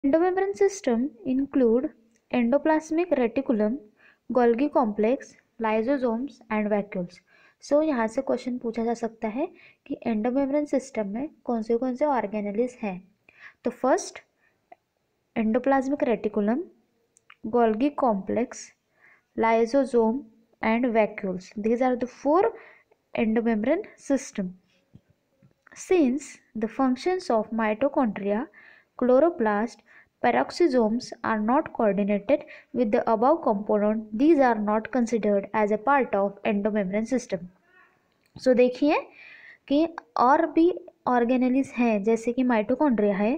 Endomembrane system include endoplasmic reticulum, Golgi complex, lysosomes and vacuoles. So यहाँ से question पूछा जा सकता है कि एंडोमेम्ब्रेन सिस्टम में कौन से ऑर्गेनेलिस हैं. तो first endoplasmic reticulum, Golgi complex, lysosome and vacuoles. These are the four endomembrane system. Since the functions of mitochondria, chloroplast, peroxisomes are not coordinated with the above component, these are not considered as a part of endomembrane system. So देखिए कि और भी organelles हैं जैसे कि mitochondria है,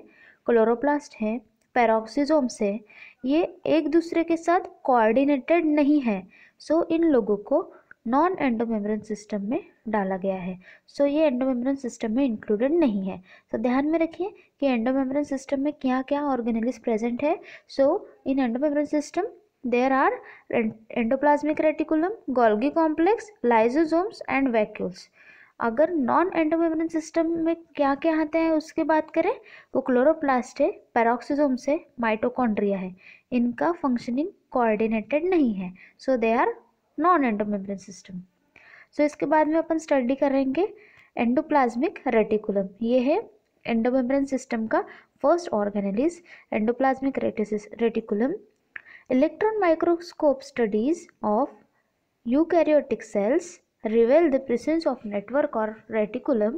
chloroplast है, peroxisomes है, ये एक दूसरे के साथ कोऑर्डिनेटेड नहीं है. सो इन लोगों को नॉन एंडोमेम्ब्रेन सिस्टम में डाला गया है. सो ये एंडोमेम्ब्रेन सिस्टम में इंक्लूडेड नहीं है. सो ध्यान में रखिए कि एंडोमेम्ब्रेन सिस्टम में क्या क्या ऑर्गेनेलिस प्रेजेंट है. So in endomembrane system there are endoplasmic reticulum, Golgi complex, lysosomes and vacuoles. अगर नॉन एंडोमेम्ब्रेन सिस्टम में क्या क्या आते हैं उसकी बात करें वो क्लोरोप्लास्ट है, पेरोक्सिसोम्स है, माइटोकॉन्ड्रिया है. इनका फंक्शनिंग कोऑर्डिनेटेड नहीं है. So they are non endomembrane system. So इसके बाद में अपन स्टडी करेंगे एंडोप्लाज्मिक रेटिकुलम. ये है एंडोमेम्ब्रेन सिस्टम का first organelles, endoplasmic reticulum. Electron microscope studies of eukaryotic cells reveal the presence of network or reticulum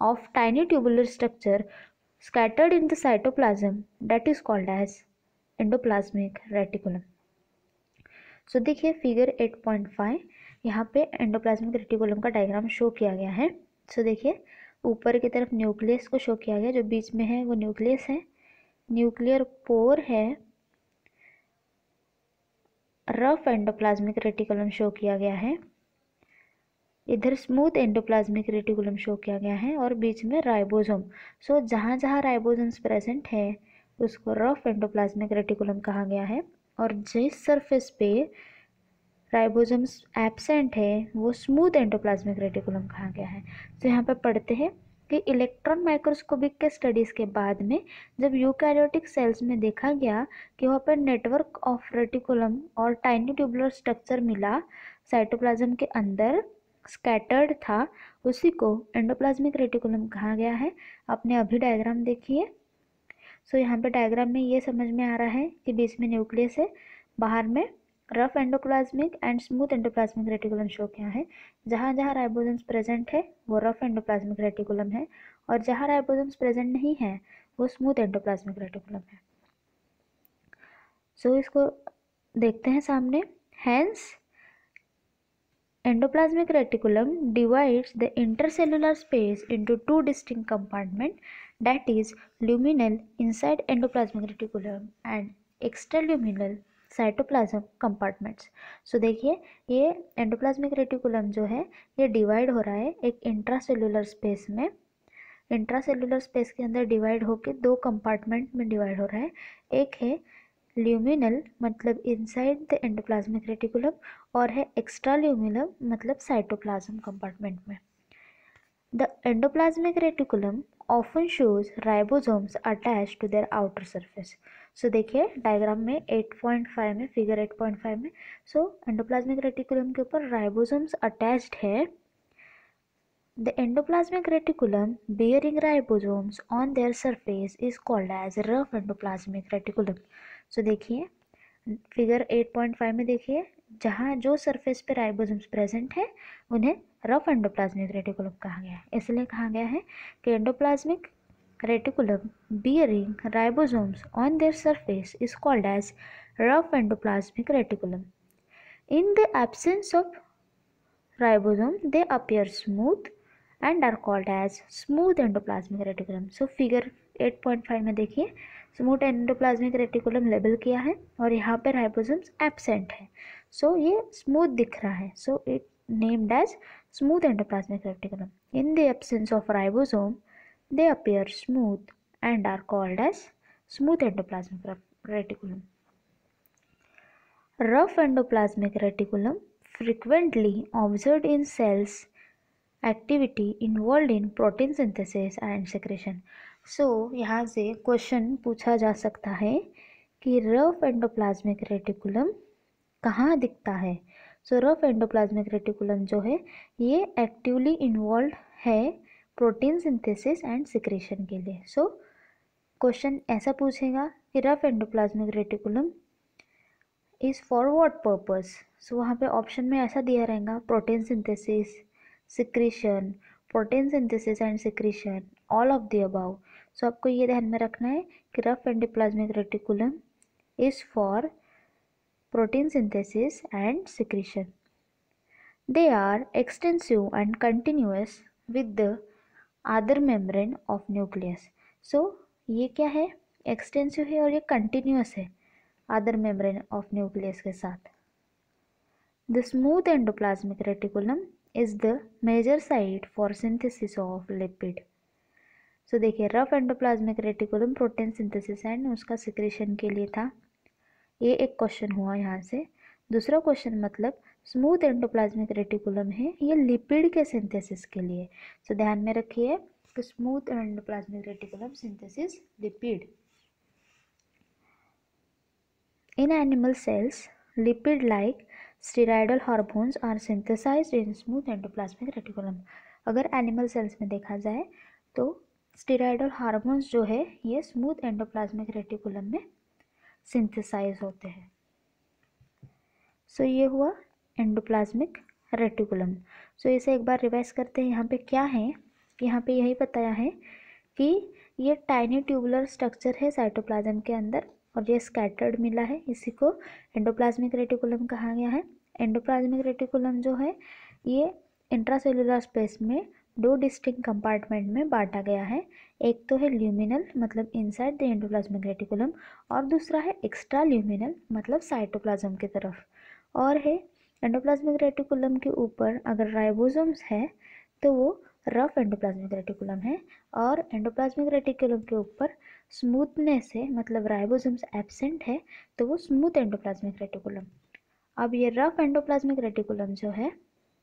of tiny tubular structure scattered in the cytoplasm that is called as endoplasmic reticulum. So देखिए figure 8.5 यहाँ पे endoplasmic reticulum का diagram show किया गया है. सो देखिए ऊपर की तरफ न्यूक्लियस को शो किया गया, जो बीच में है वो न्यूक्लियस है, न्यूक्लियर पोर है, रफ एंडोप्लाज्मिक रेटिकुलम शो किया गया है, इधर स्मूथ एंडोप्लाज्मिक रेटिकुलम शो किया गया है और बीच में राइबोसोम. सो जहाँ जहाँ राइबोसोम्स प्रेजेंट है उसको रफ एंडोप्लाज्मिक रेटिकुलम कहा गया है, और जिस सरफेस पे राइबोसोम्स एब्सेंट है वो स्मूथ एंडोप्लाज्मिक रेटिकुलम कहा गया है. तो यहाँ पे पढ़ते हैं कि इलेक्ट्रॉन माइक्रोस्कोपिक के स्टडीज़ के बाद में जब यूकैरियोटिक सेल्स में देखा गया कि वहाँ पर नेटवर्क ऑफ रेटिकुलम और टाइनी ट्यूबुलर स्ट्रक्चर मिला साइटोप्लाज्म के अंदर, स्कैटर्ड था, उसी को एंडोप्लाज्मिक रेटिकुलम कहा गया है. आपने अभी डायग्राम देखिए. सो यहाँ पे डायग्राम में ये समझ में आ रहा है कि बीच में न्यूक्लियस है, बाहर में rough endoplasmic and smooth endoplasmic reticulum show किया है. जहाँ जहाँ राइबोसोम्स प्रेजेंट है वो रफ एंडोप्लाज्मिक रेटिकुलम है, और जहाँ राइबोसोम्स प्रेजेंट नहीं है वो स्मूथ एंडोप्लाज्मिक रेटिकुलम है. सो इसको देखते हैं सामने. Hence endoplasmic reticulum divides the intercellular space into two distinct compartments, that is luminal inside endoplasmic reticulum and extraluminal cytoplasm compartments. So देखिए ये एंडोप्लाज्मिक रेटिकुलम जो है ये डिवाइड हो रहा है एक इंट्रासेलुलर स्पेस में. इंट्रासेलुलर स्पेस के अंदर डिवाइड होकर दो कंपार्टमेंट में डिवाइड हो रहा है. एक है ल्यूमिनल मतलब इनसाइड द एंडोप्लाज्मिक रेटिकुलम, और है एक्स्ट्रा ल्यूमिनल मतलब साइटोप्लाज्म कंपार्टमेंट में. The endoplasmic reticulum often shows ribosomes attach to their outer surface. So देखिए डायग्राम में 8.5 में, फिगर 8.5 में, सो एंडोप्लाज्मिक रेटिकुलम के ऊपर राइबोसोम्स अटैच्ड है. The endoplasmic reticulum bearing ribosomes on their surface is called as rough endoplasmic reticulum. So देखिए figure 8.5 में देखिए जहाँ जो सरफेस पे राइबोसोम्स प्रेजेंट है उन्हें रफ एंडोप्लाज्मिक रेटिकुलम कहा गया है. इसलिए कहा गया है कि endoplasmic reticulum bearing ribosomes on their surface is called as rough endoplasmic reticulum. In the absence of ribosome, they appear smooth and are called as smooth endoplasmic reticulum. So figure 8.5 में देखिए स्मूथ एंडोप्लाज्मिक रेटिकुलम लेबल किया है और यहाँ पे ribosomes absent है. सो ये smooth दिख रहा है. So it named as smooth endoplasmic reticulum. In the absence of ribosome they appear smooth and are called as smooth endoplasmic reticulum. Rough endoplasmic reticulum frequently observed in cells activity involved in protein synthesis and secretion. यहाँ से question पूछा जा सकता है कि rough endoplasmic reticulum कहाँ दिखता है। रफ एंडोप्लाज्मिक रेटिकुलम जो है ये एक्टिवली इन्वॉल्व है प्रोटीन सिंथेसिस एंड सिक्रेशन के लिए। क्वेश्चन ऐसा पूछेगा कि rough endoplasmic reticulum is for what purpose. वहाँ पे ऑप्शन में ऐसा दिया रहेगा protein synthesis, secretion, protein synthesis and secretion, all of the above. आपको ये ध्यान में रखना है कि rough endoplasmic reticulum is for protein synthesis and secretion. They are extensive and continuous with the other membrane of nucleus. ये क्या है, एक्सटेंसिव है और ये कंटिन्यूस है अदर मेम्ब्रेन ऑफ न्यूक्लियस के साथ। The smooth endoplasmic reticulum is the major site for synthesis of lipid. देखिए rough endoplasmic reticulum protein synthesis and उसका सिक्रेशन के लिए था, ये एक क्वेश्चन हुआ यहाँ से। दूसरा क्वेश्चन मतलब स्मूथ एंडोप्लाज्मिक रेटिकुलम है ये लिपिड के सिंथेसिस के लिए। ध्यान में रखिए कि smooth endoplasmic reticulum synthesis lipid. In animal cells lipid like steroidal hormones are synthesised in smooth endoplasmic reticulum. अगर एनिमल सेल्स में देखा जाए तो स्टेरॉयडल हार्मोन्स जो है ये स्मूथ एंडोप्लाज्मिक रेटिकुलम में सिंथेसाइज होते हैं। ये हुआ एंडोप्लाज्मिक रेटिकुलम। इसे एक बार रिवाइज करते हैं। यहाँ पे क्या है, यहाँ पे यही बताया है कि ये टाइनी ट्यूबुलर स्ट्रक्चर है साइटोप्लाज्म के अंदर और ये स्कैटर्ड मिला है, इसी को एंडोप्लाज्मिक रेटिकुलम कहा गया है। एंडोप्लाज्मिक रेटिकुलम जो है ये इंट्रासेलुलर स्पेस में दो डिस्टिंक्ट कंपार्टमेंट में बांटा गया है। एक तो है ल्यूमिनल मतलब इनसाइड द एंडोप्लाज्मिक रेटिकुलम और दूसरा है एक्स्ट्रा ल्यूमिनल मतलब साइटोप्लाज्म की तरफ। और है एंडोप्लाज्मिक रेटिकुलम के ऊपर अगर राइबोसोम्स है तो वो रफ एंडोप्लाज्मिक रेटिकुलम है और एंडोप्लाज्मिक रेटिकुलम के ऊपर स्मूथनेस है मतलब राइबोसोम्स एब्सेंट है तो वो स्मूथ एंडोप्लाज्मिक रेटिकुलम। अब ये रफ एंडोप्लाज्मिक रेटिकुलम जो है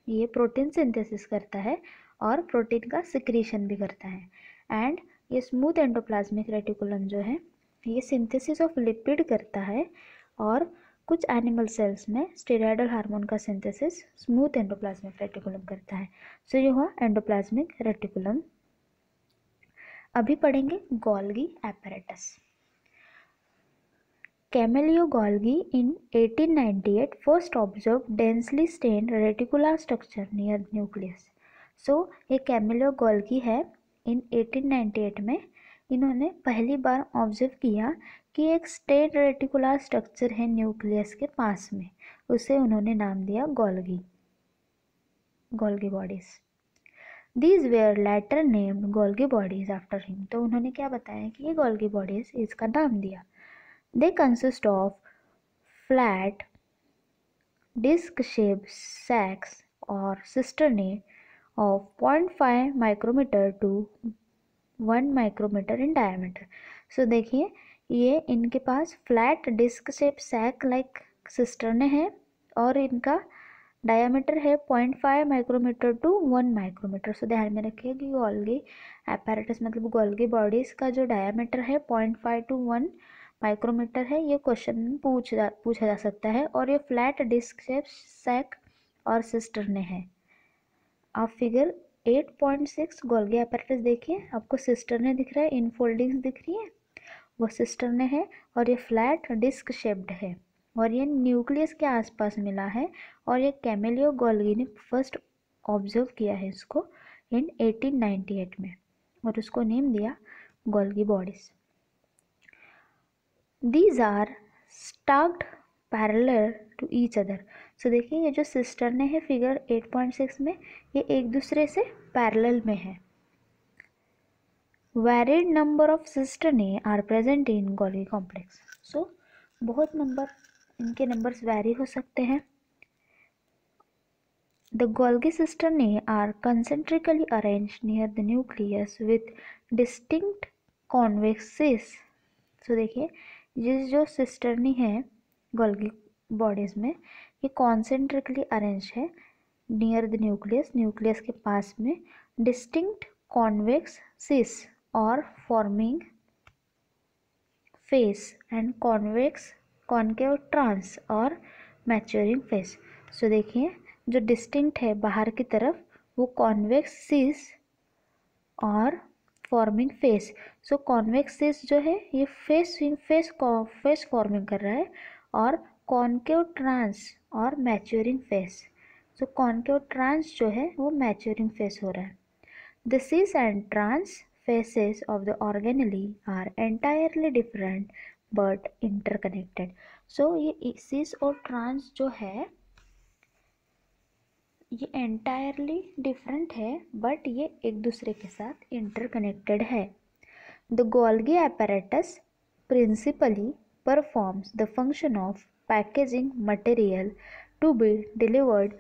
ये प्रोटीन सिंथेसिस करता है और प्रोटीन का सिक्रीशन भी करता है। एंड ये स्मूथ एंडोप्लाज्मिक रेटिकुलम जो है ये सिंथेसिस ऑफ लिपिड करता है और कुछ एनिमल सेल्स में स्टेरॉयडल हार्मोन का सिंथेसिस स्मूथ एंडोप्लाज्मिक रेटिकुलम करता है। ये हुआ एंडोप्लाज्मिक रेटिकुलम। अभी पढ़ेंगे Golgi apparatus। Camillo Golgi in 1898 first observed densely stained reticular structure near nucleus. ये कैमिलो गोल्गी है, इन 1898 में इन्होंने पहली बार ऑब्जर्व किया कि एक स्टेन्ड रेटिकुलर स्ट्रक्चर है न्यूक्लियस के पास में, उसे उन्होंने नाम दिया Golgi bodies. These were later named Golgi bodies after him। तो उन्होंने क्या बताया कि ये गोल्गी बॉडीज इसका नाम दिया। They consist of flat disc-shaped sacs or cisternae of 0.5 micrometer to 1 micrometer in diameter। देखिए ये इनके पास flat disc shape sac like cisternae है और इनका डायमीटर है 0.5 माइक्रोमीटर टू 1 माइक्रोमीटर। ध्यान में रखिए कि गोल्गी apparatus मतलब गोल्गी बॉडीज का जो डायमीटर है 0.5 टू 1 माइक्रोमीटर है। ये क्वेश्चन पूछा जा सकता है और ये फ्लैट डिस्क शेप सैक और सिस्टर्ने है। आप फिगर 8.6 गोल्गी apparatus देखिए, आपको सिस्टर्ने दिख रहा है, इनफोल्डिंग्स दिख रही है, वो सिस्टर्ने है और ये फ्लैट डिस्क शेप्ड है और ये न्यूक्लियस के आसपास मिला है और ये कैमिलियो गोल्गी ने फर्स्ट ऑब्जर्व किया है इसको इन 1898 में और उसको नेम दिया Golgi bodies. These are stacked parallel to each other। देखिए ये जो सिस्टर्ने है फिगर 8.6 में ये एक दूसरे से पैरेलल में है। Varied number of cisternae are present in Golgi complex। बहुत नंबर इनके नंबर्स वैरी हो सकते हैं। The Golgi cisternae are concentrically arranged near the nucleus with distinct convex sheaths। देखिए ये जो सिस्टर्नी है गोल्गी बॉडीज में ये कॉन्सेंट्रिकली अरेंज है नियर द न्यूक्लियस के पास में डिस्टिंक्ट कॉन्वेक्स शीथ्स और forming face and convex concave trans और मैच्योरिंग फेस। सो देखिए जो डिस्टिंक्ट है बाहर की तरफ वो कॉन्वेक्स सिस और फॉर्मिंग फेस। सो कॉन्वेक्स सिस जो है ये फेस फॉर्मिंग कर रहा है और कॉन्केव ट्रांस और मैच्योरिंग फेस। सो कॉन्केव ट्रांस जो है वो मैच्योरिंग फेस हो रहा है। The cis and trans faces of the organelle are entirely different but interconnected. So ये cis और trans जो है ये entirely different है but ये एक दूसरे के साथ interconnected है। The Golgi apparatus principally performs the function of packaging material to be delivered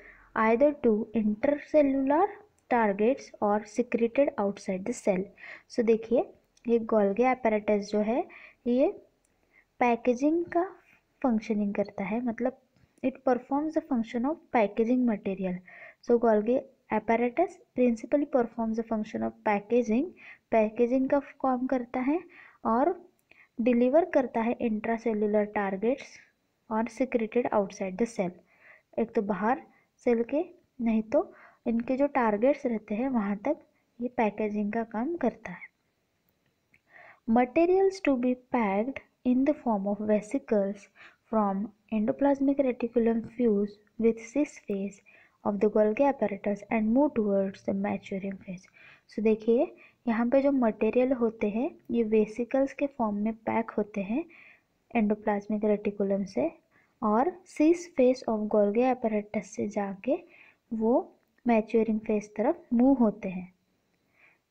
either to intercellular targets और सिक्रेटेड आउटसाइड द सेल। सो देखिए ये गोल्गी apparatus जो है ये पैकेजिंग का फंक्शनिंग करता है, मतलब it performs the function of packaging material. So Golgi apparatus principally performs the function of packaging का काम करता है और डिलीवर करता है इंट्रासेल्युलर टारगेट्स और सिक्रेटेड आउटसाइड द सेल। एक तो बाहर सेल के, नहीं तो इनके जो टारगेट्स रहते हैं वहाँ तक ये पैकेजिंग का काम करता है। Materials to be packed in the form of vesicles from endoplasmic reticulum fuse with cis face of the Golgi apparatus and move towards the maturing face. So देखिए यहाँ पे जो मटेरियल होते हैं ये वेसिकल्स के फॉर्म में पैक होते हैं एंडोप्लाज्मिक रेटिकुलम से और सिस फेस ऑफ गोल्गी apparatus से जाके वो मैच्योरिंग फेज तरफ मूव होते हैं।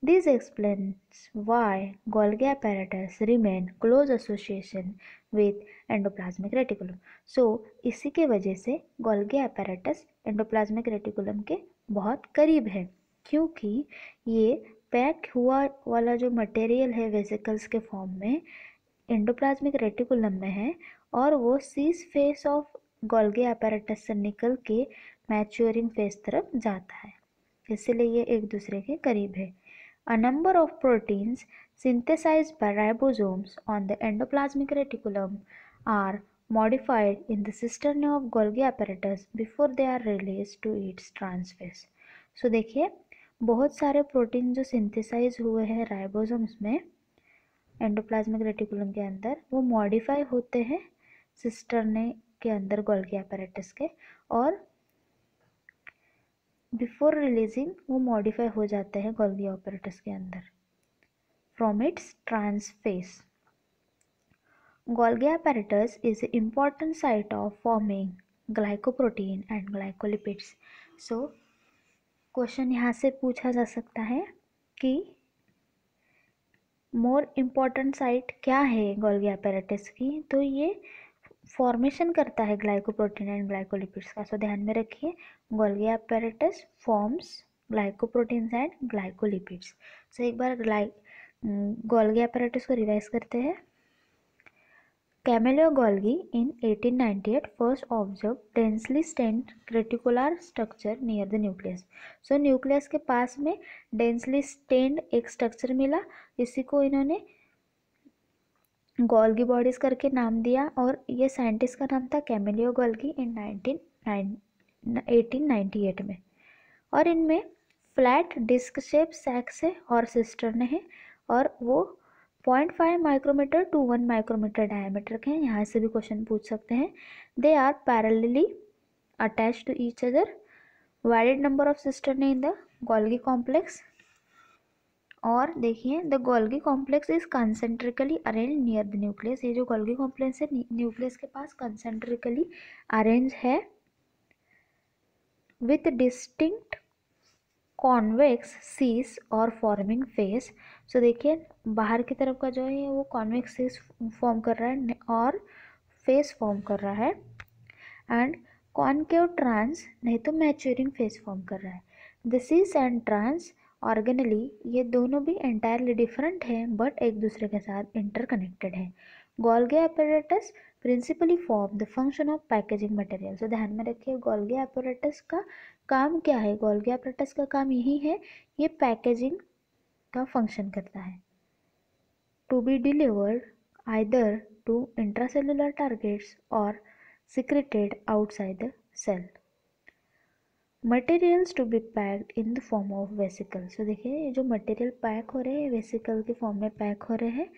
This explains why Golgi apparatus remain close association with endoplasmic reticulum. So इसी के वजह से Golgi apparatus endoplasmic reticulum के बहुत करीब है, क्योंकि ये पैक हुआ वाला जो मटेरियल है वेसिकल्स के फॉर्म में एंडोप्लाज्मिक रेटिकुलम में है और वो सीस फेस ऑफ गोल्गी apparatus से निकल के मैच्योरिंग फेज तरफ जाता है, इसलिए ये एक दूसरे के करीब है। A number of proteins synthesized by ribosomes on the endoplasmic reticulum are modified in the cisternae of Golgi apparatus before they are released to its transphase. So देखिए बहुत सारे प्रोटीन जो सिंथेसाइज हुए हैं राइबोसोम्स में एंडोप्लाज्मिक रेटिकुलम के अंदर वो मॉडिफाई होते हैं सिस्टरने के अंदर गोल्गी apparatus के, और बिफोर रिलीजिंग वो मॉडिफाई हो जाते हैं गोल्गी apparatus के अंदर from its trans face. Golgi apparatus is a important site of forming glycoprotein and glycolipids. So question यहाँ से पूछा जा सकता है कि मोर इम्पॉर्टेंट साइट क्या है गोल्गी apparatus की, तो ये फॉर्मेशन करता है ग्लाइकोप्रोटीन एंड ग्लाइकोलिपिड्स का। सो ध्यान में रखिए Golgi apparatus forms glycoproteins and glycolipids. So एक बार गोल्गी apparatus को रिवाइज करते हैं। Camillo Golgi in 1898 first observe densely stained reticular structure near the nucleus. So nucleus के पास में डेंसली स्टेन्ड एक स्ट्रक्चर मिला, इसी को इन्होंने गोल्गी बॉडीज करके नाम दिया और ये साइंटिस्ट का नाम था कैमेलियो गोल्गी इन 1898 में। और इनमें फ्लैट डिस्क शेप सैक्स है और सिस्टर्न है और वो 0.5 माइक्रोमीटर टू 1 माइक्रोमीटर डायमीटर के हैं। यहाँ से भी क्वेश्चन पूछ सकते हैं। They are parallelly attach to each other. Valid number of cistern in the Golgi complex. और देखिए the Golgi complex is concentrically arrange near the nucleus. ये जो गोल्गी कॉम्प्लेक्स है न्यूक्लियस के पास कंसेंट्रिकली अरेंज है विथ डिस्टिंक्ट कॉन्वेक्स सीस और forming face. So देखिए बाहर की तरफ का जो है वो कॉन्वेक्स सीस फॉर्म कर रहा है और फेस फॉर्म कर रहा है, एंड कॉनकेव ट्रांस नहीं तो मैच्योरिंग फेस फॉर्म कर रहा है। The cis and trans organelle ये दोनों भी एंटायरली डिफरेंट हैं बट एक दूसरे के साथ इंटरकनेक्टेड है। Golgi apparatus principally form the function of packaging material. So ध्यान में रखिए गोल्गी apparatus का काम क्या है। गोल्गी apparatus का काम यही है, ये पैकेजिंग का फंक्शन करता है। to be delivered either to intracellular targets or secreted outside the cell. Materials to be packed in the form of vesicle. So देखिए ये जो मटेरियल पैक हो रहे हैं वेसिकल के फॉर्म में पैक हो रहे हैं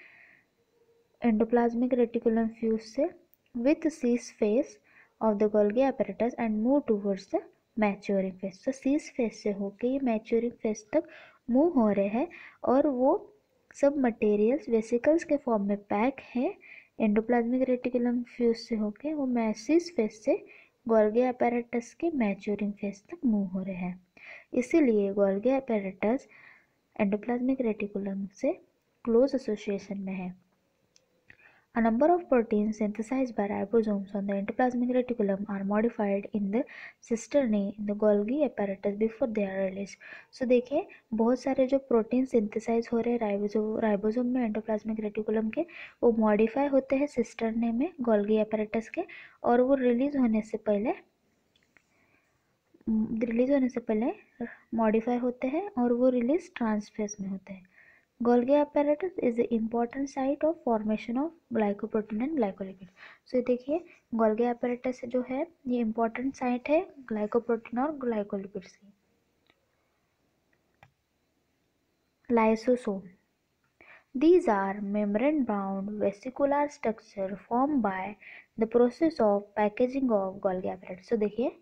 एंडोप्लाज्मिक रेटिकुलम फ्यूज से with cis face of the Golgi apparatus and move towards the maturing face. तो सीस फेस से होके ये मैच्योरिंग फेस तक मूव हो रहे हैं और वो सब मटेरियल्स वेसिकल्स के फॉर्म में पैक है एंडोप्लाज्मिक रेटिकुलम फ्यूज से होके वो मैसिस फेस से गोल्गी apparatus के मैच्योरिंग फेज तक मूव हो रहे हैं. इसीलिए गोल्गी apparatus एंडोप्लाज्मिक रेटिकुलम से क्लोज एसोसिएशन में है. A number of proteins synthesized by ribosomes on the endoplasmic reticulum are modified in the cisternae in the Golgi apparatus before they are released. So देखिए बहुत सारे जो protein synthesise हो रहे हैं राइबोसोम में एंडोप्लाज्मिक रेटिकुलम के वो मॉडिफाई होते हैं सिस्टरने में गोल्गी apparatus के और वो रिलीज होने से पहले मॉडिफाई होते हैं और वो रिलीज ट्रांसफेज में होते हैं. Golgi apparatus is the important site of formation of glycoprotein and glycolipid. So देखिए Golgi apparatus जो है ये important site है ग्लाइकोप्रोटीन और ग्लाइकोलिपिड्स की. Lysosome. These are membrane-bound vesicular structure formed by the process of packaging of Golgi apparatus. So देखिए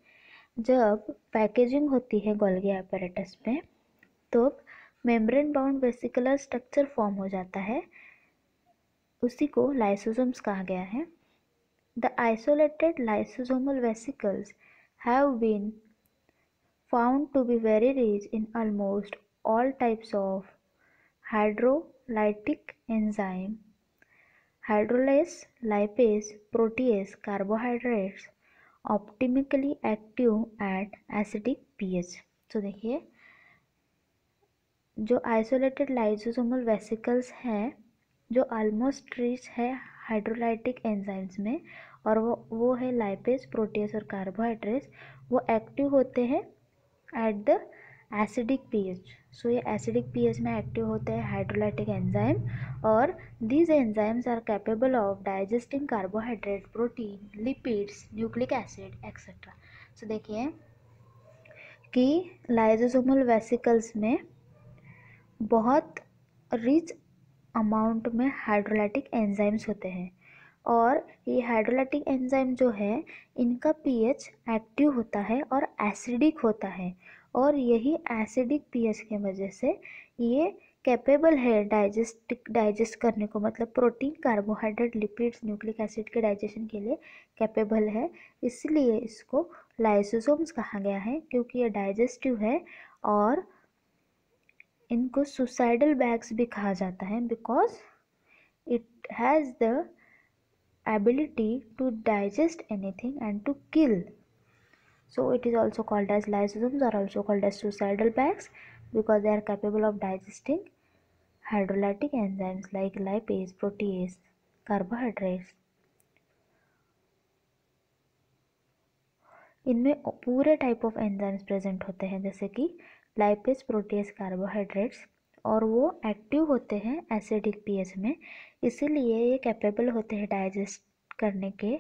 जब packaging होती है Golgi apparatus में तो membrane bound vesicular structure form हो जाता है उसी को लाइसोसोम्स कहा गया है. The isolated lysosomal vesicles have been found to be very rich in almost all types of hydrolytic enzyme hydrolase lipase protease carbohydrates optimally active at acidic pH. तो देखिए जो आइसोलेटेड लाइसोसोमल वेसिकल्स हैं जो almost rich है hydrolytic enzymes में और वो है लाइपेज प्रोटीएस और कार्बोहाइड्रेट्स वो एक्टिव होते हैं eight the acidic pH. So ये एसिडिक पीएच में एक्टिव होते हैं हाइड्रोलाइटिक एंजाइम और these enzymes are capable of digesting carbohydrate protein lipids nucleic acid etcetera. So देखिए कि लाइसोसोमल वेसिकल्स में बहुत रिच अमाउंट में हाइड्रोलाइटिक एंजाइम्स होते हैं और ये हाइड्रोलाइटिक एंजाइम जो है इनका पीएच एक्टिव होता है और एसिडिक होता है और यही एसिडिक पीएच की वजह से ये कैपेबल है डाइजेस्ट करने को मतलब protein carbohydrate lipids nucleic acid के डाइजेशन के लिए कैपेबल है. इसलिए इसको लाइसोसोम्स कहा गया है क्योंकि ये डाइजेस्टिव है और इनको सुसाइडल बैग्स भी कहा जाता है because it has the ability to digest anything and to kill. So it is also called as lysosomes are also called as suicidal bags because they are capable of digesting hydrolytic enzymes like lipase protease carbohydrates. इनमें पूरे type of enzymes present होते हैं जैसे कि lipase protease carbohydrates और वो active होते हैं एसिडिक पीएच में इसीलिए ये कैपेबल होते हैं डाइजेस्ट करने के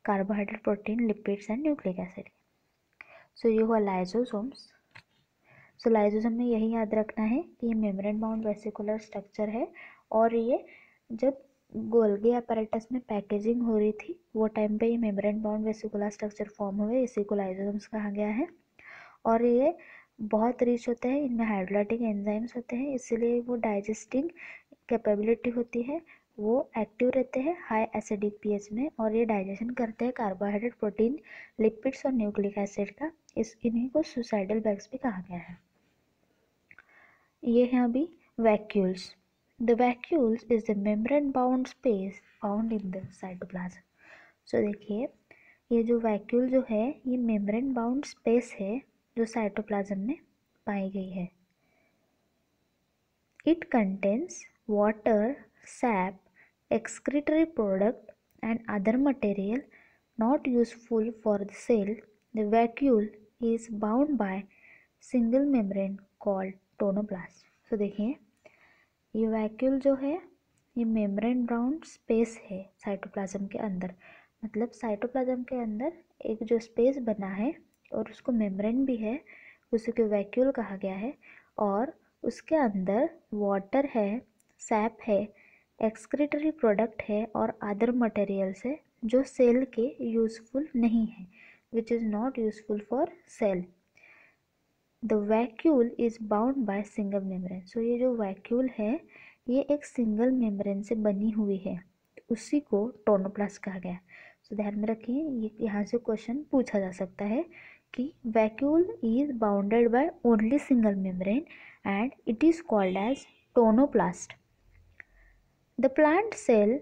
carbohydrate protein lipids and nucleic acid. So ये हुआ लाइसोसोम्स. सो लाइसोसोम में यही याद रखना है कि ये मेम्ब्रेन बाउंड वेसिकुलर स्ट्रक्चर है और ये जब गोल्गी apparatus में पैकेजिंग हो रही थी वो टाइम पे ये membrane bound vesicular structure form हुए इसी को लाइसोसोम्स कहा गया है. और ये बहुत रिच होते हैं इनमें हाइड्रोलाइटिक एंजाइम्स होते हैं इसीलिए वो डाइजेस्टिंग कैपेबिलिटी होती है वो एक्टिव रहते हैं हाई एसिडिक पीएच में और ये डाइजेशन करते हैं कार्बोहाइड्रेट प्रोटीन लिपिड्स और न्यूक्लिक एसिड का. इन्हीं को सुसाइडल बैग्स भी कहा गया है. ये हैं अभी vacuoles. The vacuoles is the membrane bound space found in the cytoplasm. So देखिए ये जो वैक्यूल जो है ये मेम्ब्रेन बाउंड स्पेस है जो साइटोप्लाज्म में पाई गई है. It contains water SAP excretory product and other material not useful for the cell. The vacuole is bound by single membrane called tonoblast. So देखिए ये वैक्यूल जो है ये मेम्ब्रेन बाउंड स्पेस है साइटोप्लाज्म के अंदर, मतलब साइटोप्लाज्म के अंदर एक जो स्पेस बना है और उसको मेम्ब्रेन भी है, उसी को वैक्यूल कहा गया है। और उसके अंदर वाटर है, सैप है, एक्सक्रीटरी प्रोडक्ट है और अदर मटेरियल्स है जो सेल के यूजफुल नहीं है, which is not useful for cell. The vacuole is bound by single membrane. So ये जो वैक्यूल है ये एक सिंगल मेम्ब्रेन से बनी हुई है, उसी को टोनोप्लास्ट कहा गया है। सो ध्यान में रखिए, ये यहाँ से क्वेश्चन पूछा जा सकता है कि vacuole is bounded by only single membrane and it is called as tonoplast. The plant cell,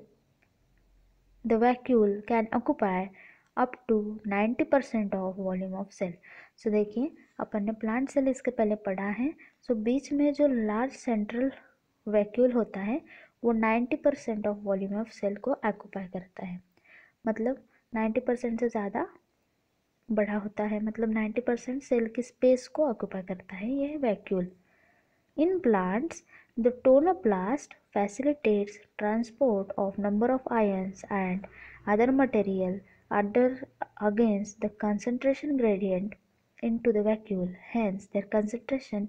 the vacuole can occupy up to 90% of volume of cell। सो देखिए अपन ने प्लांट सेल इसके पहले पढ़ा है। सो बीच में जो लार्ज सेंट्रल वैक्यूल होता है वो 90% ऑफ वॉल्यूम ऑफ सेल को ऑक्यूपाई करता है, मतलब 90% से ज़्यादा बड़ा होता है, मतलब 90% सेल की स्पेस को ऑक्यूपाई करता है ये vacuole. In plants, the tonoplast facilitates transport of number of ions and other material against the concentration gradient into the vacuole. Hence, their concentration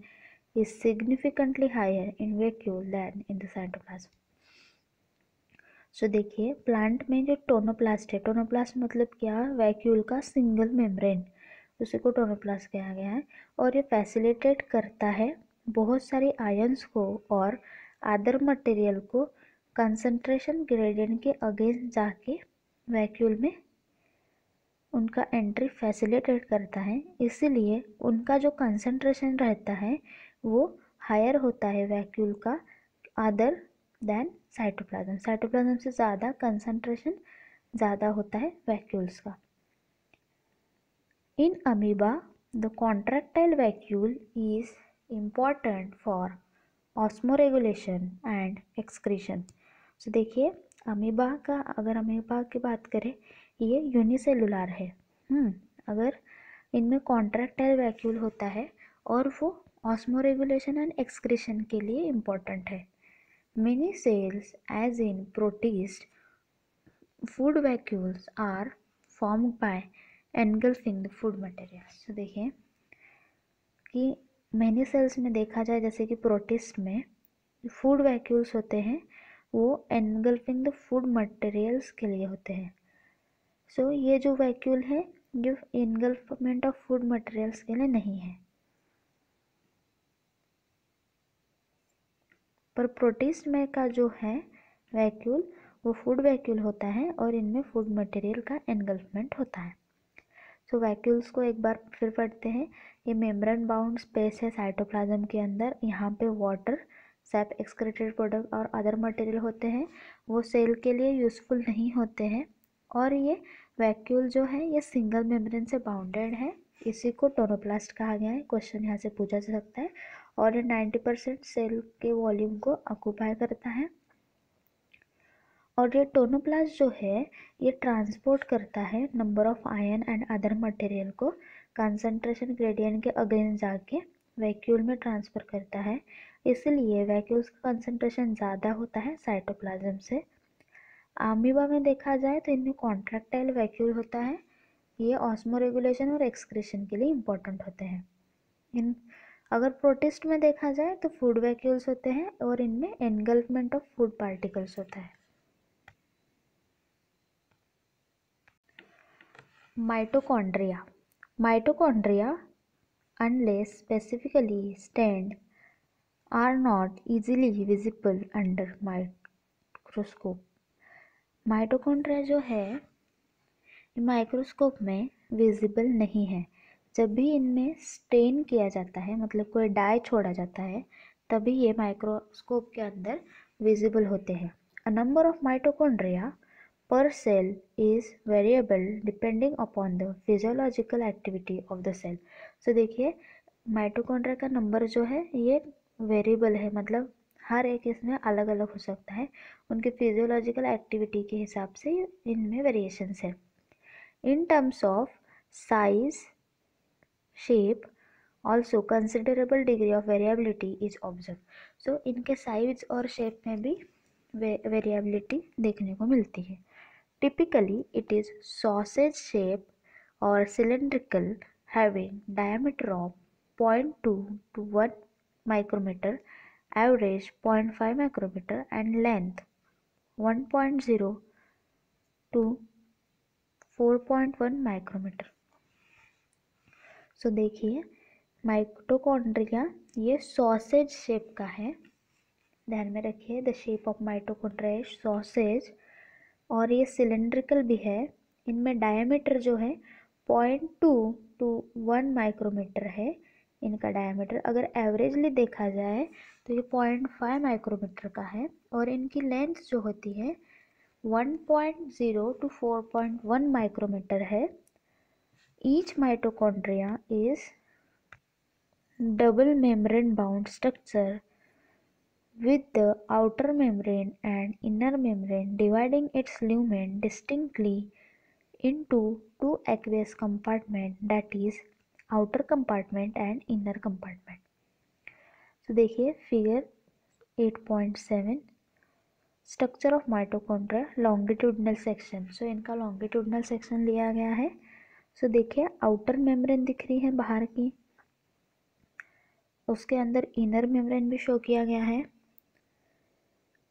is significantly higher in vacuole than in the cytoplasm. सो देखिए plant में जो tonoplast है, tonoplast मतलब क्या, vacuole का single membrane, उसी को tonoplast कहा गया है। और ये फैसिलिटेट करता है बहुत सारी आयंस को और अदर मटेरियल को कंसंट्रेशन ग्रेडियंट के अगेंस्ट जाके वैक्यूल में उनका एंट्री फैसिलिटेट करता है, इसीलिए उनका जो कंसंट्रेशन रहता है वो हायर होता है वैक्यूल का अदर देन साइटोप्लाज्म। साइटोप्लाज्म से ज़्यादा कंसंट्रेशन ज़्यादा होता है वैक्यूल्स का। In amoeba the contractile vacuole is important for osmoregulation and excretion. So देखिए अमीबा का, अगर अमीबा की बात करें ये यूनिसेलुलर है। अगर इनमें कॉन्ट्रैक्टाइल वैक्यूल होता है और वो ऑस्मोरेगुलेशन एंड एक्सक्रीशन के लिए इम्पॉर्टेंट है। Many cells, as in protists, food vacuoles are formed by engulfing the food material। तो देखिए कि many cells में देखा जाए जैसे कि प्रोटिस्ट में फूड वैक्यूल्स होते हैं वो engulfing the food materials के लिए होते हैं। सो ये जो वैक्यूल है जो engulfment of food materials के लिए नहीं है, पर प्रोटिस्ट में का जो है वैक्यूल वो फूड वैक्यूल होता है और इनमें फूड मटेरियल का एनगल्फमेंट होता है। सो वैक्यूल्स को एक बार फिर पढ़ते हैं। ये मेम्ब्रेन बाउंड स्पेस है साइटोप्लाज्म के अंदर, यहाँ पे वाटर, सैप, एक्सक्रीटेड प्रोडक्ट और अदर मटेरियल होते हैं, वो सेल के लिए यूज़फुल नहीं होते हैं। और ये वैक्यूल जो है ये सिंगल मेम्ब्रेन से बाउंडेड है, इसी को टोनोप्लास्ट कहा गया है। क्वेश्चन यहाँ से पूछा जा सकता है। और ये 90% सेल के वॉल्यूम को ऑक्यूपाई करता है। और ये टोनोप्लास्ट जो है ये ट्रांसपोर्ट करता है number of ion and other material को कंसंट्रेशन ग्रेडियंट के अगेंस्ट जाके वैक्यूल में ट्रांसफ़र करता है, इसलिए वैक्यूल्स का कंसंट्रेशन ज़्यादा होता है साइटोप्लाज्म से। अमीबा में देखा जाए तो इनमें कॉन्ट्रैक्टाइल वैक्यूल होता है, ये ऑस्मोरेगुलेशन और एक्सक्रीशन के लिए इम्पोर्टेंट होते हैं। इन अगर प्रोटिस्ट में देखा जाए तो फूड वैक्यूल्स होते हैं और इनमें एनगल्फमेंट ऑफ फूड पार्टिकल्स होता है। Mitochondria, mitochondria unless specifically stained are not easily visible under microscope। Mitochondria जो है माइक्रोस्कोप में विजिबल नहीं है, जब भी इनमें स्टेन किया जाता है मतलब कोई डाई छोड़ा जाता है तभी ये माइक्रोस्कोप के अंदर विजिबल होते हैं। A number of mitochondria per cell is variable depending upon the physiological activity of the cell। so देखिए माइटोकॉन्ड्रिया का नंबर जो है ये वेरिएबल है, मतलब हर एक इसमें अलग अलग हो सकता है, उनके फिजियोलॉजिकल एक्टिविटी के हिसाब से इनमें वेरिएशंस है। In terms of size, shape also considerable degree of variability is observe. So इनके साइज और शेप में भी वेरिएबिलिटी देखने को मिलती है। Typically it is sausage shape और cylindrical having diameter of 0.2 to 1 micrometer, average 0.5 micrometer and length 1.0 to 4.1 micrometer. So देखिए माइटोकॉन्ड्रिया ये सॉसेज शेप का है, ध्यान में रखिए the shape of mitochondria is sausage, और ये सिलेंड्रिकल भी है। इनमें डायमीटर जो है 0.2 to 1 माइक्रोमीटर है इनका डायमीटर। अगर एवरेजली देखा जाए तो ये 0.5 माइक्रोमीटर का है, और इनकी लेंथ जो होती है 1.0 to 4.1 माइक्रोमीटर है। Each mitochondria is double membrane bound structure with the outer membrane and inner membrane dividing its lumen distinctly into two aqueous compartments, that is outer compartment and inner compartment. So देखिए figure 8.7 structure of mitochondria longitudinal section. So इनका longitudinal section लिया गया है। सो देखिए outer membrane दिख रही है बाहर की, उसके अंदर इनर मेम्ब्रेन भी शो किया गया है,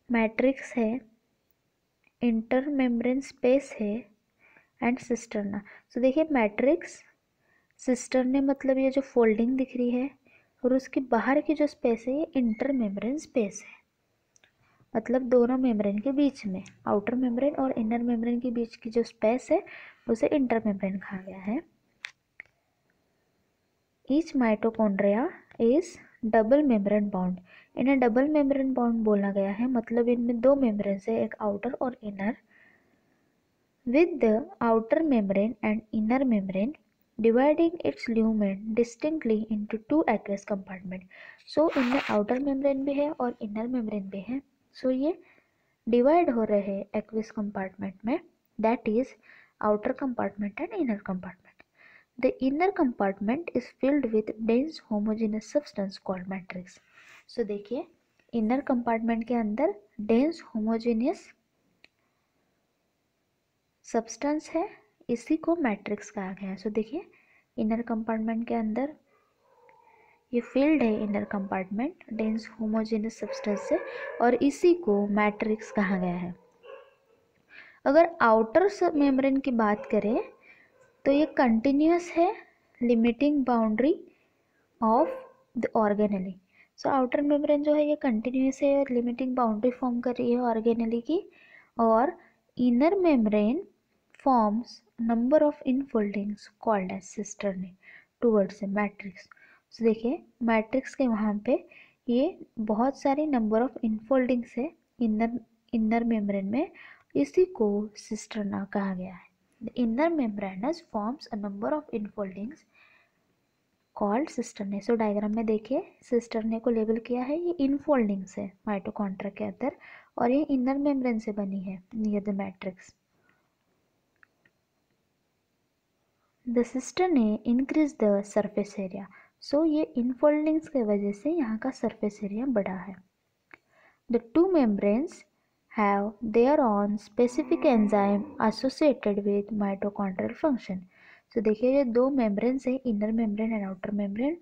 मैट्रिक्स है, इंटर मेम्ब्रेन स्पेस है एंड सिस्टर्ना। सो देखिए मैट्रिक्स सिस्टर्ने मतलब ये जो फोल्डिंग दिख रही है, और उसके बाहर की जो स्पेस है ये इंटर मेम्ब्रेन स्पेस है, मतलब दोनों मेम्ब्रेन के बीच में, आउटर मेम्ब्रेन और इनर मेम्ब्रेन के बीच की जो स्पेस है उसे इंटर मेम्ब्रेन कहा गया है। Each mitochondria is double membrane bound. इन्हें डबल मेम्ब्रेन बाउंड बोला गया है, मतलब इनमें दो मेम्ब्रेन है, एक आउटर और inner, with the outer membrane and inner membrane dividing its lumen distinctly into two aqueous compartment. So इनमें आउटर मेम्ब्रेन भी है और इनर मेम्ब्रेन भी है। सो ये डिवाइड हो रहे हैं एक्वेस कंपार्टमेंट में, that is outer compartment and inner compartment. The inner compartment is filled with dense homogeneous substance called matrix. So देखिए inner compartment के अंदर dense homogeneous substance है, इसी को मैट्रिक्स कहा गया है। सो देखिए इनर कंपार्टमेंट के अंदर ये फील्ड है, inner compartment dense homogeneous substance से, और इसी को मैट्रिक्स कहा गया है। अगर आउटर मेम्ब्रेन की बात करें तो ये कंटिन्यूस है, limiting boundary of the organelle. So outer membrane जो है ये कंटिन्यूस है और लिमिटिंग बाउंड्री फॉर्म कर रही है ऑर्गेनेली की, और inner membrane forms number of infoldings called as cisternae towards a matrix. So देखिए मैट्रिक्स के वहाँ पे ये बहुत सारी नंबर ऑफ इनफोल्डिंग्स है इनर मेम्ब्रेन में, इसी को सिस्टर्ना कहा गया है। The inner membranous forms a number of infoldings called cisternae. So diagram में देखिए सिस्टर्ने को लेबल किया है, ये इनफोल्डिंग्स है माइटोकॉन्ड्रिया के अंदर, और ये इनर मेम्ब्रेन से बनी है near the matrix. The cisternae increase the surface area. So ये इनफोल्डिंग्स के वजह से यहाँ का सरफेस एरिया बढ़ा है। The two membranes have their own specific enzyme associated with mitochondrial function. So देखिए ये दो मेम्ब्रेन्स है, inner membrane and outer membrane,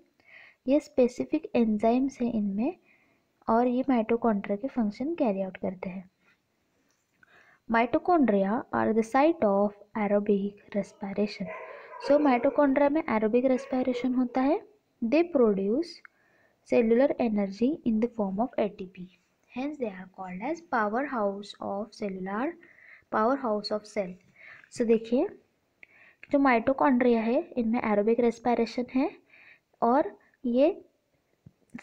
ये स्पेसिफिक एंजाइम्स है इनमें, और ये माइटोकॉन्ड्रिया के फंक्शन कैरी आउट करते हैं। Mitochondria are the site of aerobic respiration. So mitochondria में एरोबिक रेस्पिरेशन होता है। They produce cellular energy in the form of ATP. Hence they are called as powerhouse of cell. So देखिए जो mitochondria है इनमें aerobic respiration है, और ये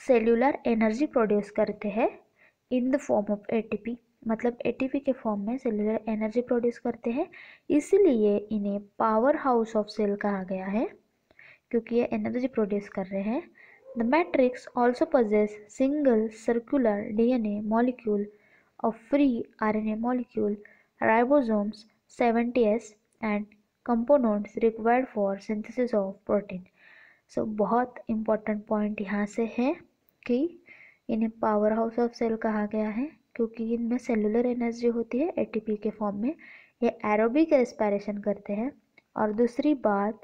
सेलुलर एनर्जी प्रोड्यूस करते हैं इन द फॉर्म ऑफ ATP, मतलब ATP के फॉर्म में सेलुलर एनर्जी प्रोड्यूस करते हैं, इसलिए इन्हें पावर हाउस ऑफ सेल कहा गया है, क्योंकि ये एनर्जी प्रोड्यूस कर रहे हैं। The matrix also possess single circular DNA molecule, a free RNA molecule, ribosomes 70S and components required for synthesis of protein. So बहुत important point यहाँ से है कि इन्हें पावर हाउस ऑफ सेल कहा गया है, क्योंकि इनमें सेलुलर एनर्जी होती है एटीपी के फॉर्म में, ये एरोबिक रेस्पिरेशन करते हैं। और दूसरी बात,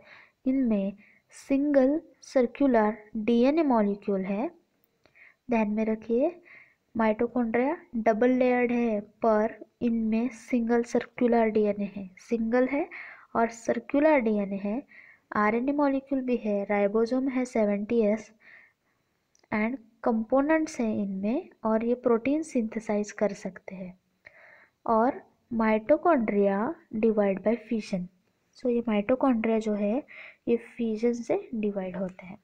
इनमें सिंगल सर्कुलर डीएनए मॉलिक्यूल है। ध्यान में रखिए, माइटोकॉन्ड्रिया डबल लेयर्ड है पर इनमें सिंगल सर्कुलर डीएनए है, सिंगल है और सर्कुलर डीएनए है। आरएनए मॉलिक्यूल भी है, राइबोसोम है 70S एंड कंपोनेंट्स हैं इनमें, और ये प्रोटीन सिंथेसाइज कर सकते हैं। और माइटोकॉन्ड्रिया डिवाइड बाय फिजन। सो ये माइटोकॉन्ड्रिया जो है ये फिजन से डिवाइड होते हैं।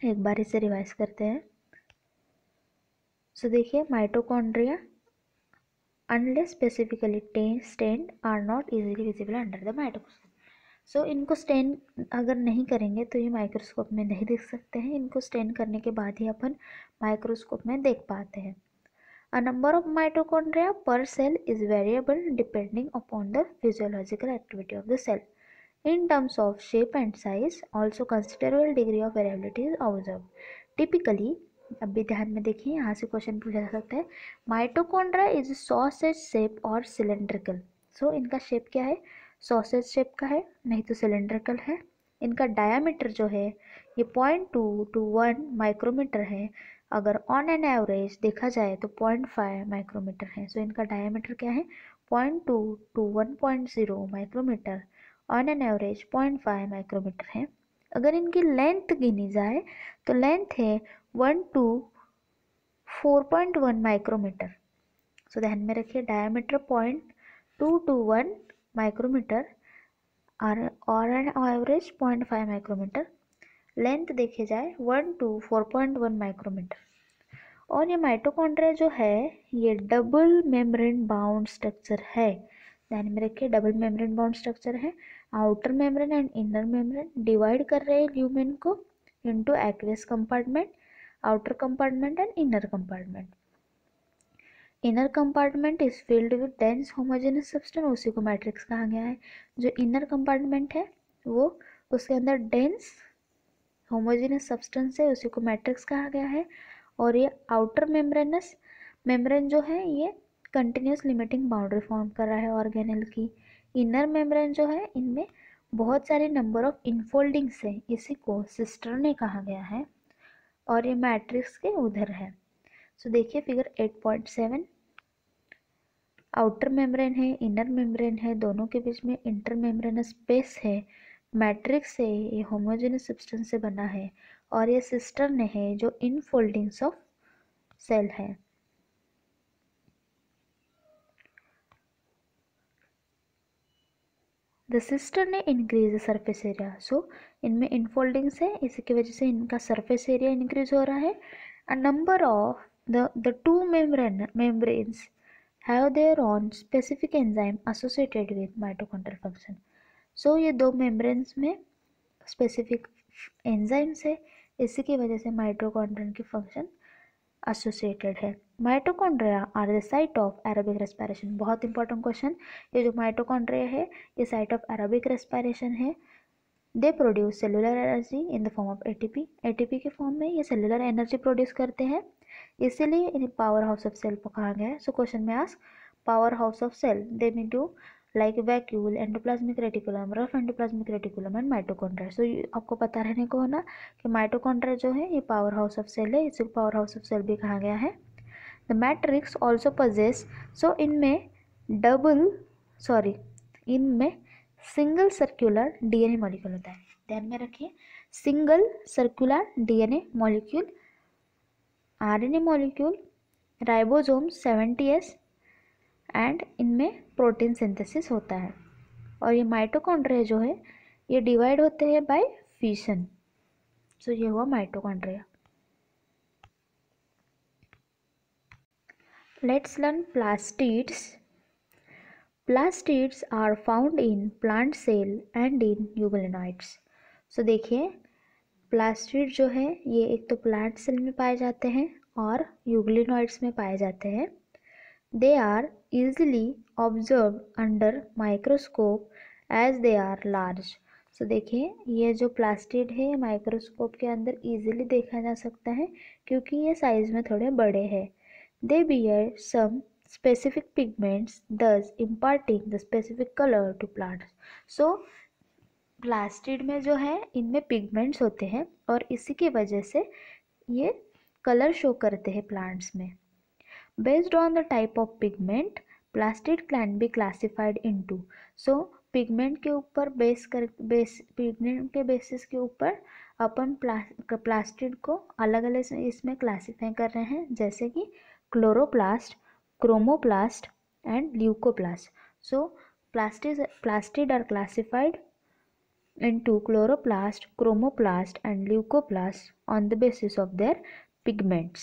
एक बार इसे रिवाइज करते हैं। सो देखिए, mitochondria unless specifically stained are not easily visible under the microscope. So इनको स्टेन अगर नहीं करेंगे तो ये माइक्रोस्कोप में नहीं देख सकते हैं, इनको स्टेन करने के बाद ही अपन माइक्रोस्कोप में देख पाते हैं। A number of mitochondria per cell is variable depending upon the physiological activity of the cell. In terms of shape and size, also considerable degree of variability is observed. Typically, अब भी ध्यान में देखिए, यहाँ से क्वेश्चन पूछा जा सकता है, माइटोकॉन्ड्रिया इज सॉसेज शेप और सिलेंड्रिकल। सो इनका शेप क्या है, सॉसेज शेप का है, नहीं तो सिलेंड्रिकल है। इनका डायामीटर जो है ये 0.2 to 1 माइक्रोमीटर है। अगर ऑन एन एवरेज देखा जाए तो 0.5 माइक्रोमीटर है। सो इनका डायमीटर क्या है, 0.2 to 1.0 micrometre, on an average 0.5 micrometre है। अगर इनकी लेंथ गिनी जाए तो लेंथ है 1 to 4.1 माइक्रोमीटर। सो ध्यान में रखिए, डायमीटर 0.2 to 1 माइक्रोमीटर और एन एवरेज 0.5 माइक्रोमीटर, लेंथ देखे जाए 1 to 4.1 माइक्रोमीटर। और ये माइटोकॉन्ड्रिया जो है ये डबल मेम्ब्रेन बाउंड स्ट्रक्चर है। ध्यान में रखिए, डबल मेम्ब्रेन बाउंड स्ट्रक्चर है। Outer membrane and inner membrane divide कर रहे हैं ल्यूमेन को into aqueous compartment, outer compartment and inner compartment. Inner compartment is filled with dense homogeneous substance, उसी को मैट्रिक्स कहा गया है। जो इनर कंपार्टमेंट है वो उसके अंदर डेंस होमोजेनस सब्सटेंस है, उसी को मैट्रिक्स कहा गया है। और ये आउटर मेम्ब्रेन जो है ये कंटिन्यूस लिमिटिंग बाउंड्री फॉर्म कर रहा है ऑर्गेनेल की। इनर मेम्ब्रेन जो है इनमें बहुत सारे नंबर ऑफ इनफोल्डिंग्स है, इसी को सिस्टर्ने कहा गया है। और ये मैट्रिक्स के उधर है। सो देखिए फिगर 8.7, आउटर मेम्ब्रेन है, इनर मेम्ब्रेन है, दोनों के बीच में इंटर मेम्ब्रेनस स्पेस है, मैट्रिक्स है, ये होमोजेनस सब्सटेंस से बना है। और ये सिस्टर्न है जो इनफोल्डिंग्स ऑफ सेल है। The cistern increase the surface area. So इनमें इनफोल्डिंग्स है, इसी की वजह से इनका सरफेस एरिया इंक्रीज हो रहा है। A number of the two membranes have their own specific enzyme associated with mitochondrial function. सो ये दो मेम्ब्रेन्स में स्पेसिफिक एंजाइम्स है, इसी की वजह से माइटोकॉन्ड्रियन की फंक्शन एसोसिएटेड है। Mitochondria are the site of aerobic respiration. बहुत इंपॉर्टेंट क्वेश्चन, ये जो माइटोकॉन्ड्रिया है ये साइट ऑफ एरोबिक रेस्पिरेशन है। They produce cellular energy in the form of ATP, ATP के फॉर्म में ये सेलुलर एनर्जी प्रोड्यूस करते हैं, इसीलिए इन्हें पावर हाउस ऑफ सेल कहा गया है। सो क्वेश्चन में ask power house of cell, they mean to like vacuole, endoplasmic reticulum, rough endoplasmic reticulum and mitochondria. So आपको पता रहने को होना कि माइटोकॉन्ड्रिया जो है ये पावर हाउस ऑफ सेल है, इसे पावर हाउस ऑफ सेल भी कहा गया है। द मैट्रिक्स ऑल्सो पजेस, सो इनमें इनमें सिंगल सर्कुलर डीएनए मॉलिक्यूल होता है। ध्यान में रखिए, single circular DNA molecule, RNA molecule, ribosome 70S and इनमें प्रोटीन सिंथेसिस होता है। और ये माइटोकॉन्ड्रिया जो है ये डिवाइड होते हैं बाय फिशन। सो ये हुआ mitochondria. Let's learn plastids. Plastids are found in plant cell and in euglenoids. So देखिए, प्लास्टिड जो है ये एक तो प्लांट सेल में पाए जाते हैं और यूग्लिनॉइड्स में पाए जाते हैं। They are easily observed under microscope as they are large. So देखिए, ये जो प्लास्टिड है माइक्रोस्कोप के अंदर इजीली देखा जा सकता है क्योंकि ये साइज में थोड़े बड़े हैं। They bear some specific pigments, thus imparting the specific color to plants. So plastid में जो है इनमें पिगमेंट्स होते हैं और इसी की वजह से ये कलर शो करते हैं प्लांट्स में. Based on the type of pigment plastid can be classified into. So pigment के ऊपर पिगमेंट के बेसिस के ऊपर अपन प्लास्टिड को अलग अलग इसमें क्लासीफाई कर रहे हैं, जैसे कि chloroplast, chromoplast and leucoplast. So plastid are classified into chloroplast, chromoplast and leucoplast on the basis of their pigments.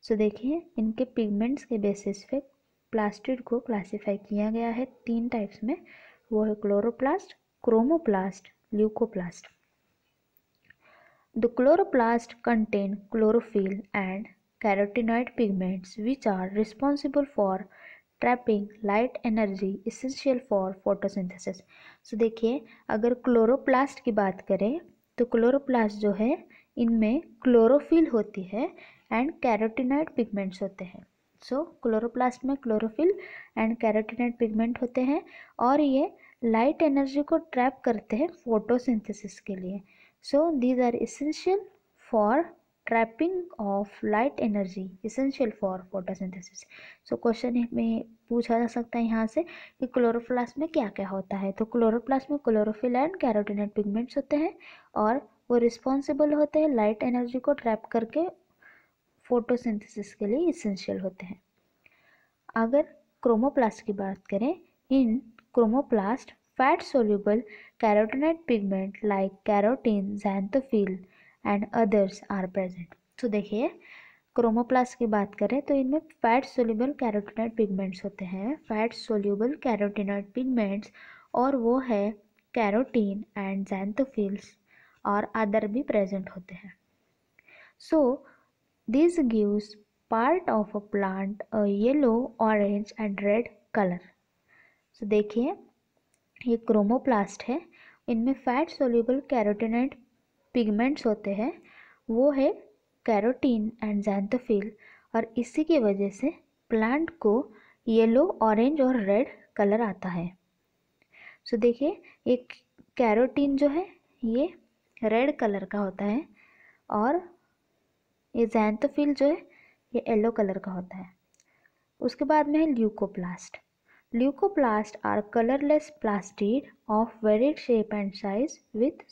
So देखिए इनके पिगमेंट्स के बेसिस पे प्लास्टिड को क्लासिफाई किया गया है 3 टाइप्स में. वो है chloroplast, chromoplast, leucoplast. The chloroplast contain chlorophyll and carotenoid pigments which are responsible for trapping light energy essential for photosynthesis. So देखिए अगर क्लोरोप्लास्ट की बात करें तो क्लोरोप्लास्ट जो है इनमें क्लोरोफिल होती है एंड कैरोटिनॉइड पिगमेंट्स होते हैं. सो क्लोरोप्लास्ट में क्लोरोफिल एंड कैरोटिनॉइड पिगमेंट होते हैं और ये लाइट एनर्जी को ट्रैप करते हैं फोटोसिंथेसिस के लिए. So these are essential for trapping of light energy essential for photosynthesis. So question में पूछा जा सकता है यहाँ से कि क्लोरोप्लास्ट में क्या क्या होता है. तो क्लोरोप्लास्ट में क्लोरोफिल एंड कैरोटिनॉइड पिगमेंट्स होते हैं और वो रिस्पॉन्सिबल होते हैं लाइट एनर्जी को ट्रैप करके फोटोसिंथेसिस के लिए इसेंशियल होते हैं. अगर क्रोमोप्लास्ट की बात करें, in chromoplast fat soluble carotenoid pigment like carotene, xanthophyll and others are present. तो देखिए क्रोमोप्लास्ट की बात करें तो इनमें फैट सोल्यूबल कैरोटिनॉइड पिगमेंट्स होते हैं, फैट सोल्यूबल कैरोटिनॉइड पिगमेंट्स, और वो है कैरोटीन एंड ज़ैंथोफिल्स और अदर भी प्रेजेंट होते हैं. So this gives part of a plant a yellow, orange and red colour. So देखिए ये क्रोमोप्लास्ट है, इनमें फैट सोल्यूबल कैरोटिनॉइड पिगमेंट्स होते हैं, वो है कैरोटीन एंड ज़ैंथोफिल, और इसी की वजह से प्लांट को येलो, ऑरेंज और रेड कलर आता है. सो देखिए एक कैरोटीन जो है ये रेड कलर का होता है और ये ज़ैंथोफिल जो है ये येलो कलर का होता है. उसके बाद में है leucoplast. Leucoplast are colourless plastid of varied shape and size with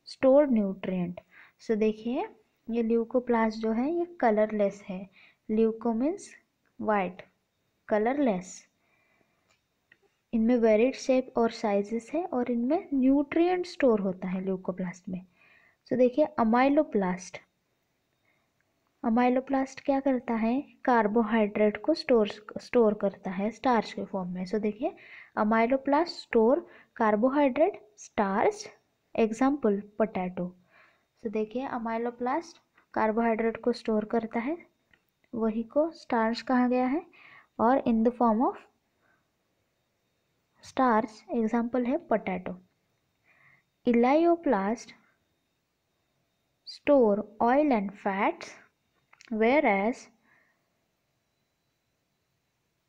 stored nutrient. So देखिए ये ल्यूकोप्लास्ट जो है ये कलरलेस है. Leuco means white, colourless. इनमें वेरिड शेप और साइजेस है और इनमें न्यूट्रिएंट स्टोर होता है ल्यूकोप्लास्ट में. सो देखिए अमाइलोप्लास्ट. अमाइलोप्लास्ट क्या करता है, कार्बोहाइड्रेट को स्टोर करता है स्टार्च के फॉर्म में. सो देखिए amyloplast store carbohydrate, starch, example potato. So देखिए अमाइलोप्लास्ट कार्बोहाइड्रेट को स्टोर करता है, वही को स्टार्च कहा गया है, और in the form of starch, example है potato. Elaioplast store oil and fats whereas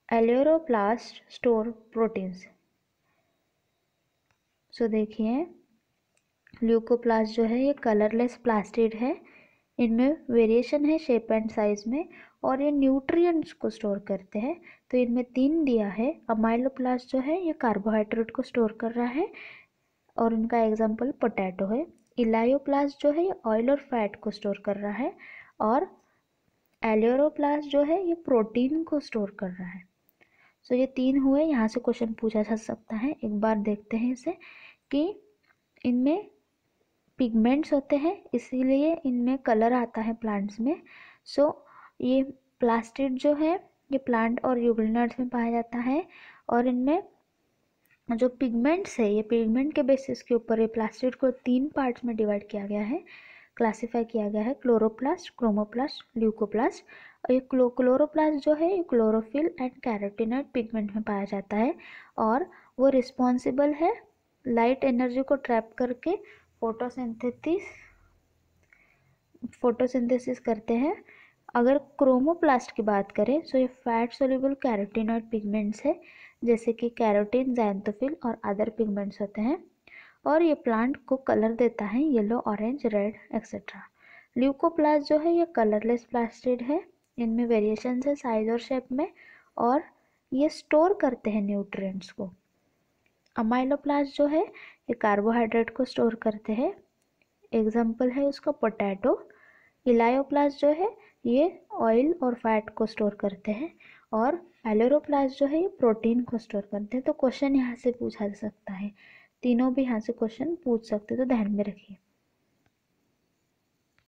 aleuroplast store proteins. So देखिए ल्यूकोप्लास्ट जो है ये कलरलेस प्लास्टिड है, इनमें वेरिएशन है शेप एंड साइज में और ये न्यूट्रिएंट्स को स्टोर करते हैं. तो इनमें 3 दिया है. अमाइलोप्लास्ट जो है ये कार्बोहाइड्रेट को स्टोर कर रहा है और उनका एग्जाम्पल पोटैटो है. इलायोप्लास्ट जो है ये ऑयल और फैट को स्टोर कर रहा है और एलेरोप्लास्ट जो है ये प्रोटीन को स्टोर कर रहा है. सो ये 3 हुए. यहाँ से क्वेश्चन पूछा जा सकता है, एक बार देखते हैं इसे, कि इनमें पिगमेंट्स होते हैं इसीलिए इनमें कलर आता है प्लांट्स में. सो ये प्लास्टिड जो है ये प्लांट और यूग्लिनट्स में पाया जाता है और इनमें जो पिगमेंट्स है ये पिगमेंट के बेसिस के ऊपर ये प्लास्टिड को 3 पार्ट्स में डिवाइड किया गया है, क्लासिफाई किया गया है, क्लोरोप्लास्ट, क्रोमोप्लास्ट, ल्यूकोप्लास्ट. और ये क्लोरोप्लास्ट जो है ये क्लोरोफिल एंड कैरोटिनॉइड पिगमेंट में पाया जाता है और वो रिस्पॉन्सिबल है लाइट एनर्जी को ट्रैप करके फोटोसिंथेसिस करते हैं अगर क्रोमोप्लास्ट की बात करें तो ये फैट सोल्यूबल कैरोटीनॉइड पिगमेंट्स है, जैसे कि कैरोटीन, ज़ैंथोफिल और अदर पिगमेंट्स होते हैं, और ये प्लांट को कलर देता है yellow, orange, red etcetera. Leucoplast जो है ये कलरलेस प्लास्टिड है, इनमें वेरिएशंस है साइज और शेप में, और ये स्टोर करते हैं न्यूट्रिएंट्स को। अमाइलोप्लास्ट जो है ये कार्बोहाइड्रेट को स्टोर करते हैं, एग्जाम्पल है उसका पोटैटो। इलायोप्लास्ट जो है ये ऑयल और फैट को स्टोर करते हैं, और एलोरोप्लास्ट जो है ये प्रोटीन को स्टोर करते हैं। तो क्वेश्चन यहाँ से पूछा जा सकता है, तीनों भी यहाँ से क्वेश्चन पूछ सकते हैं, तो ध्यान में रखिए।